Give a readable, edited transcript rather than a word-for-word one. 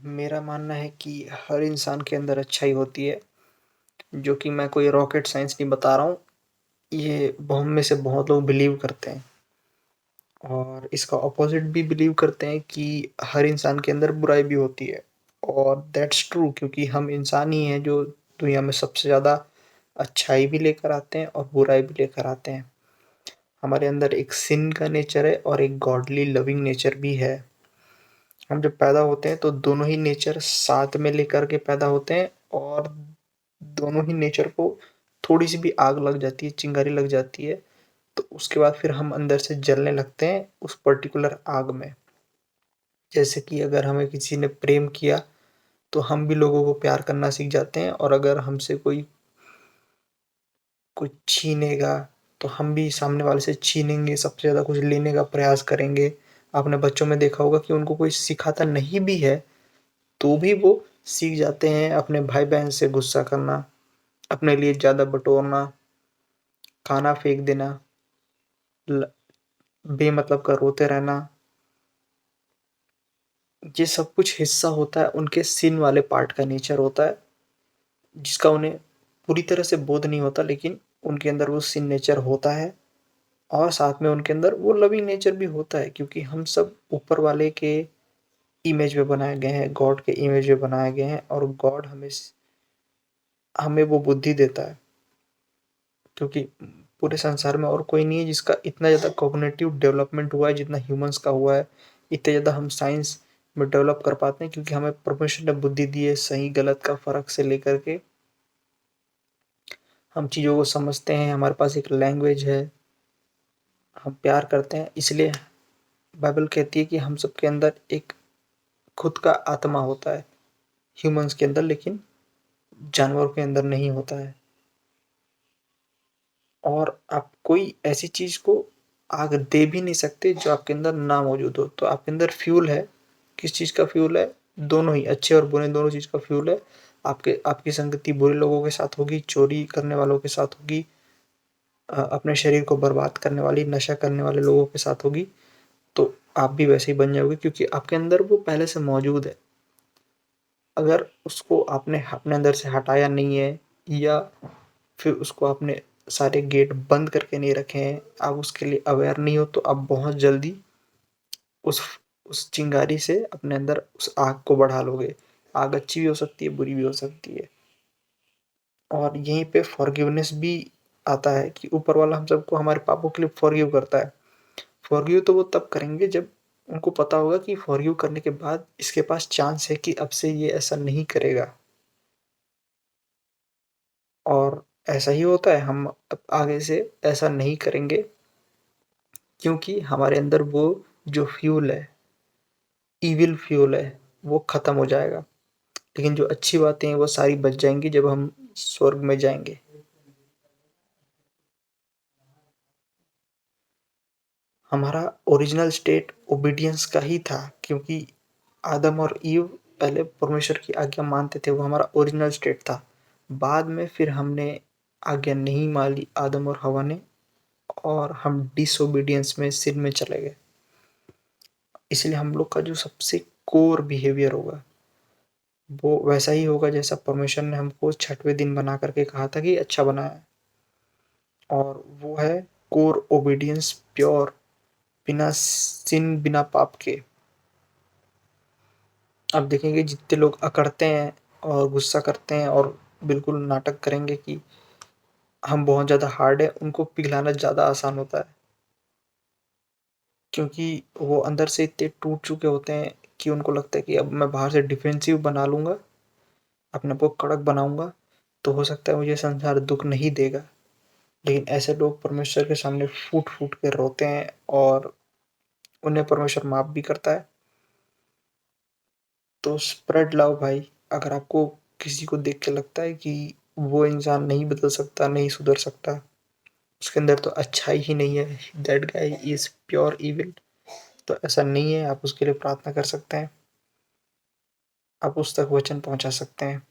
मेरा मानना है कि हर इंसान के अंदर अच्छाई होती है, जो कि मैं कोई रॉकेट साइंस नहीं बता रहा हूँ। ये हम में से बहुत लोग बिलीव करते हैं और इसका ऑपोज़िट भी बिलीव करते हैं कि हर इंसान के अंदर बुराई भी होती है और दैट्स ट्रू क्योंकि हम इंसान ही हैं जो दुनिया में सबसे ज़्यादा अच्छाई भी लेकर आते हैं और बुराई भी लेकर आते हैं। हमारे अंदर एक सिन का नेचर है और एक गॉडली लविंग नेचर भी है। हम जब पैदा होते हैं तो दोनों ही नेचर साथ में लेकर के पैदा होते हैं और दोनों ही नेचर को थोड़ी-सी भी आग लग जाती है, चिंगारी लग जाती है, तो उसके बाद फिर हम अंदर से जलने लगते हैं उस पर्टिकुलर आग में। जैसे कि अगर हमें किसी ने प्रेम किया, तो हम भी लोगों को प्यार करना सीख जाते हैं और अगर हमसे कोई कुछ छीनेगा, तो हम भी सामने वाले से छीनेंगे, सबसे ज़्यादा कुछ लेने का प्रयास करेंगे। आपने बच्चों में देखा होगा कि उनको कोई सिखाता नहीं भी है, तो भी वो सीख जाते हैं अपने भाई-बहन से गुस्सा करना, अपने लिए ज़्यादा बटोरना, खाना फेंक देना, ल बेमतलब का रोते रहना। ये सब कुछ हिस्सा होता है उनके सिन वाले पार्ट का नेचर होता है, जिसका उन्हें पूरी तरह से बोध नहीं होता लेकिन उनके अंदर वो सिन नेचर होता है और साथ में उनके अंदर वो लविंग नेचर भी होता है क्योंकि हम सब ऊपर वाले के इमेज में बनाए गए हैं, गॉड के इमेज में बनाए गए हैं और गॉड हमें वो बुद्धि देता है क्योंकि पूरे संसार में और कोई नहीं है जिसका इतना ज़्यादा कॉग्निटिव डेवलपमेंट हुआ है जितना ह्यूमंस का हुआ है। इतने ज़्यादा हम साइंस में डेवलप कर पाते हैं क्योंकि हमें परमेश्वर ने बुद्धि दी है सही गलत का फ़र्क से लेकर के हम चीज़ों को समझते हैं, हमारे पास एक लैंग्वेज है, हम प्यार करते हैं। इसलिए बाइबल कहती है कि हम सबके अंदर एक खुद का आत्मा होता है, ह्यूमंस के अंदर लेकिन जानवरों के अंदर नहीं होता है। और आप कोई ऐसी चीज़ को आग दे भी नहीं सकते जो आपके अंदर ना मौजूद हो। तो आपके अंदर फ्यूल है, किस चीज़ का फ्यूल है? दोनों ही, अच्छे और बुरे दोनों चीज़ का फ्यूल है। आपकी संगति बुरे लोगों के साथ होगी, चोरी करने वालों के साथ होगी, अपने शरीर को बर्बाद करने वाली, नशा करने वाले लोगों के साथ होगी, तो आप भी वैसे ही बन जाओगे क्योंकि आपके अंदर वो पहले से मौजूद है। अगर उसको आपने अपने अंदर से हटाया नहीं है या फिर उसको आपने सारे गेट बंद करके नहीं रखे हैं, आप उसके लिए अवेयर नहीं हो तो आप बहुत जल्दी उस उस चिंगारी से अपने अंदर उस आग को बढ़ा लोगे। आग अच्छी भी हो सकती है, बुरी भी हो सकती है। और यहीं पे फॉरगिवनेस भी आता है कि ऊपर वाला हम सबको हमारे पापों के लिए फॉरगिव करता है। फॉरगिव तो वो तब करेंगे जब उनको पता होगा कि फॉरगिव करने के बाद इसके पास चांस है कि अब से ये ऐसा नहीं करेगा। और ऐसा ही होता है, हम अब आगे से ऐसा नहीं करेंगे क्योंकि हमारे अंदर वो जो फ्यूल है, ईविल फ्यूल है, वो खत्म हो जाएगा। लेकिन जो अच्छी बातें हैं वो सारी बच जाएँगी जब हम स्वर्ग में जाएँगे। हमारा ओरिजिनल स्टेट ओबीडियंस का ही था क्योंकि आदम और ईव पहले परमेश्वर की आज्ञा मानते थे, वो हमारा ओरिजिनल स्टेट था। बाद में फिर हमने आज्ञा नहीं मानी आदम और हवा ने और हम डिसोबीडियंस में सिन में चले गए। इसलिए हम लोग का जो सबसे कोर बिहेवियर होगा, वो वैसा ही होगा जैसा परमेश्वर ने हमको छठवें दिन बना करके कहा था कि अच्छा बनाया है। और वो है कोर ओबीडियंस प्योर, बिना सिन, बिना पाप के। आप देखेंगे जितने लोग अकड़ते हैं और गुस्सा करते हैं और बिल्कुल नाटक करेंगे कि हम बहुत ज़्यादा हार्ड है, उनको पिघलाना ज़्यादा आसान होता है क्योंकि वो अंदर से इतने टूट चुके होते हैं कि उनको लगता है कि अब मैं बाहर से डिफेंसिव बना लूँगा, अपने आप को कड़क बनाऊँगा, तो हो सकता है मुझे संसार दुःख नहीं देगा। लेकिन ऐसे लोग परमेश्वर के सामने फूट-फूट के रोते हैं और उन्हें परमेश्वर माफ़ भी करता है। तो स्प्रेड लव भाई। अगर आपको किसी को देख के लगता है कि वो इंसान नहीं बदल सकता, नहीं सुधर सकता, उसके अंदर तो अच्छाई ही नहीं है, that guy is pure evil, तो ऐसा नहीं है, आप उसके लिए प्रार्थना कर सकते हैं, आप उस तक वचन पहुँचा सकते हैं।